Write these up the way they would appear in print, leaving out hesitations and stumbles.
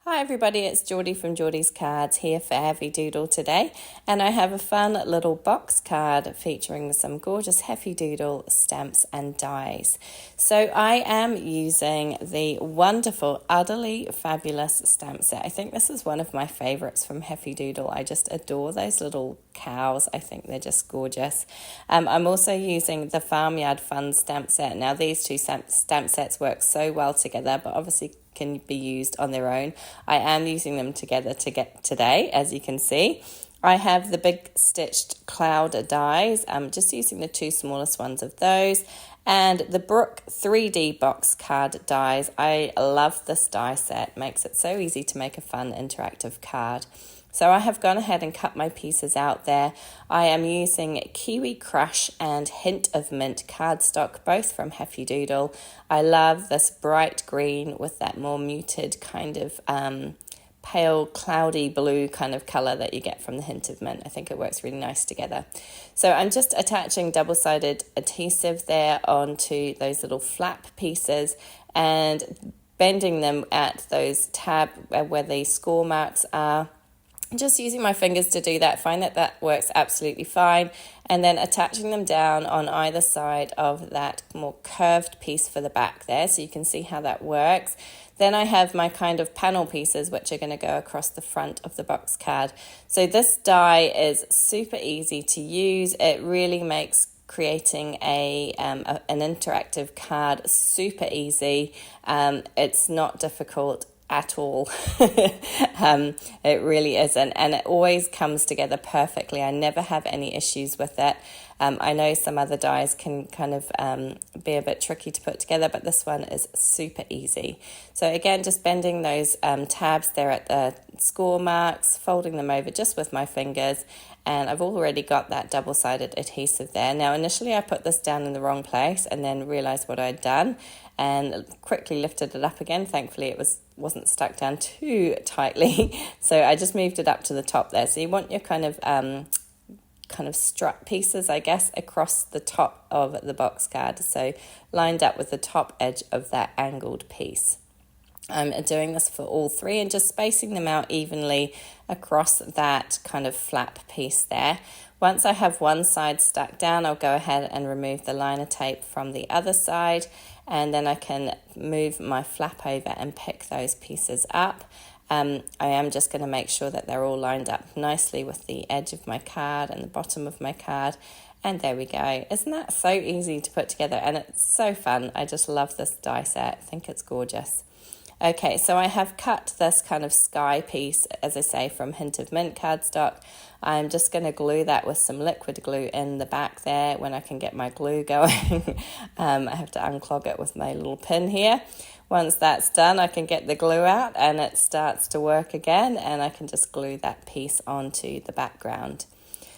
Hi everybody, it's Geordie from Geordie's Cards here for Heffy Doodle today, and I have a fun little box card featuring some gorgeous Heffy Doodle stamps and dies. So I am using the wonderful Udderly Fabulous stamp set. I think this is one of my favourites from Heffy Doodle. I just adore those little cows. I think they're just gorgeous. I'm also using the Farmyard Fun stamp set. Now these two stamp sets work so well together, but obviously can be used on their own. I am using them together today, as you can see. I have the big stitched cloud dies. I'm just using the two smallest ones of those. And the Brooke 3D box card dies. I love this die set. Makes it so easy to make a fun interactive card. So I have gone ahead and cut my pieces out there. I am using Kiwi Crush and Hint of Mint cardstock, both from Heffy Doodle. I love this bright green with that more muted kind of pale cloudy blue kind of colour that you get from the Hint of Mint. I think it works really nice together. So I'm just attaching double-sided adhesive there onto those little flap pieces and bending them at those tab where the score marks are. Just using my fingers to do that, find that works absolutely fine, and then attaching them down on either side of that more curved piece for the back there, so you can see how that works. Then I have my kind of panel pieces which are going to go across the front of the box card. So this die is super easy to use. It really makes creating an interactive card super easy. It's not difficult at all. It really isn't, and it always comes together perfectly. I never have any issues with it. I know some other dies can kind of be a bit tricky to put together, but this one is super easy. So again, just bending those tabs there at the score marks, folding them over just with my fingers, and I've already got that double-sided adhesive there. Now initially I put this down in the wrong place and then realised what I'd done and quickly lifted it up again. Thankfully it wasn't stuck down too tightly, so I just moved it up to the top there. So you want your kind of strut pieces, I guess, across the top of the box card, so lined up with the top edge of that angled piece. I'm doing this for all three and just spacing them out evenly across that kind of flap piece there. Once I have one side stuck down, I'll go ahead and remove the liner tape from the other side, and then I can move my flap over and pick those pieces up. I am just going to make sure that they're all lined up nicely with the edge of my card and the bottom of my card. And there we go. Isn't that so easy to put together? And it's so fun. I just love this die set. I think it's gorgeous. Okay, so I have cut this kind of sky piece, as I say, from Hint of Mint cardstock. I'm just going to glue that with some liquid glue in the back there when I can get my glue going. I have to unclog it with my little pin here. Once that's done, I can get the glue out and it starts to work again, and I can just glue that piece onto the background.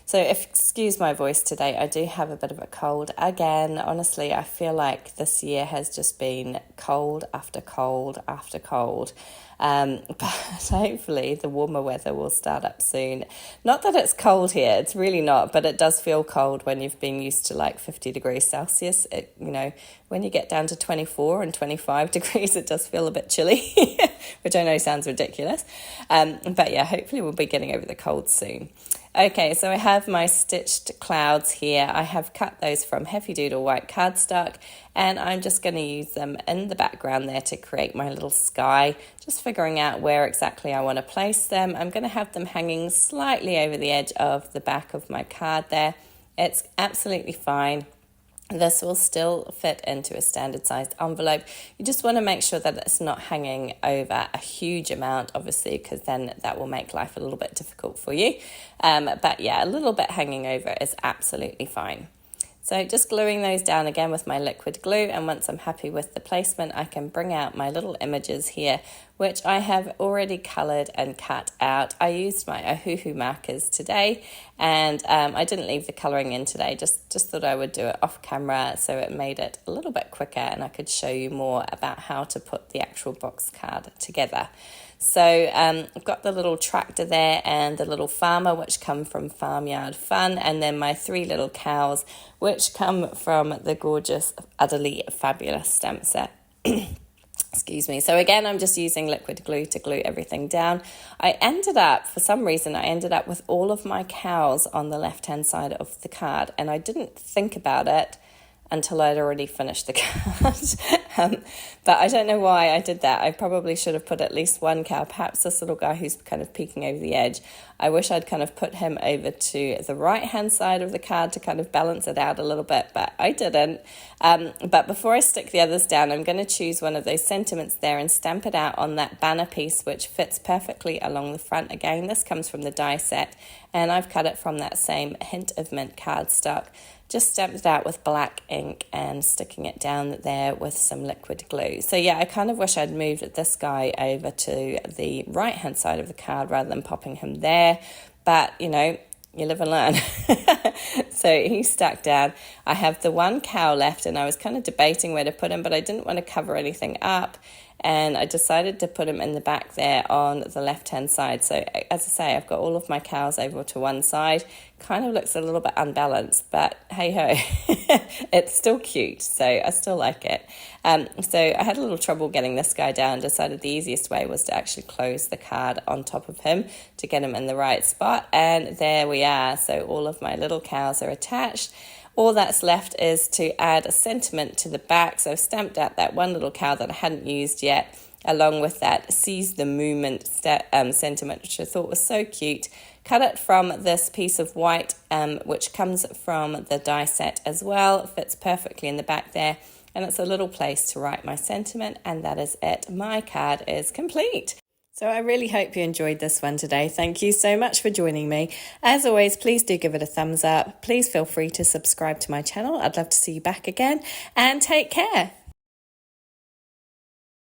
So excuse my voice today, I do have a bit of a cold again. Honestly, I feel like this year has just been cold after cold after cold. But hopefully the warmer weather will start up soon. Not that it's cold here, it's really not, but it does feel cold when you've been used to like 50 degrees Celsius. When you get down to 24 and 25 degrees, it does feel a bit chilly, which I know sounds ridiculous. But yeah, hopefully we'll be getting over the cold soon. Okay, so I have my stitched clouds here. I have cut those from Heffy Doodle white cardstock, and I'm just going to use them in the background there to create my little sky, just figuring out where exactly I want to place them. I'm going to have them hanging slightly over the edge of the back of my card there. It's absolutely fine. This will still fit into a standard sized envelope. You just want to make sure that it's not hanging over a huge amount, obviously, because then that will make life a little bit difficult for you. But yeah, a little bit hanging over is absolutely fine. So just gluing those down again with my liquid glue, and once I'm happy with the placement, I can bring out my little images here, which I have already coloured and cut out. I used my Ohuhu Markers today, and I didn't leave the colouring in today, just thought I would do it off camera, so it made it a little bit quicker and I could show you more about how to put the actual box card together. So I've got the little tractor there and the little farmer, which come from Farmyard Fun, and then my three little cows, which come from the gorgeous Udderly Fabulous stamp set. Excuse me. So again, I'm just using liquid glue to glue everything down. For some reason, I ended up with all of my cows on the left-hand side of the card, and I didn't think about it until I'd already finished the card. But I don't know why I did that. I probably should have put at least one cow, perhaps this little guy who's kind of peeking over the edge. I wish I'd kind of put him over to the right-hand side of the card to kind of balance it out a little bit, but I didn't. But before I stick the others down, I'm going to choose one of those sentiments there and stamp it out on that banner piece, which fits perfectly along the front. Again, this comes from the die set, and I've cut it from that same Hint of Mint cardstock. Just stamped it out with black ink and sticking it down there with some liquid glue. So yeah, I kind of wish I'd moved this guy over to the right hand side of the card rather than popping him there, but you know, you live and learn. So he's stuck down. I have the one cow left, and I was kind of debating where to put him, but I didn't want to cover anything up, and I decided to put him in the back there on the left-hand side. So as I say, I've got all of my cows over to one side. Kind of looks a little bit unbalanced, but hey-ho, it's still cute, so I still like it. So I had a little trouble getting this guy down, decided the easiest way was to actually close the card on top of him to get him in the right spot, and there we are. So all of my little cows are attached. All that's left is to add a sentiment to the back. So I've stamped out that one little cow that I hadn't used yet, along with that Seize the Movement sentiment, which I thought was so cute. Cut it from this piece of white, which comes from the die set as well. It fits perfectly in the back there, and it's a little place to write my sentiment, and that is it. My card is complete. So I really hope you enjoyed this one today. Thank you so much for joining me. As always, please do give it a thumbs up. Please feel free to subscribe to my channel. I'd love to see you back again, and take care.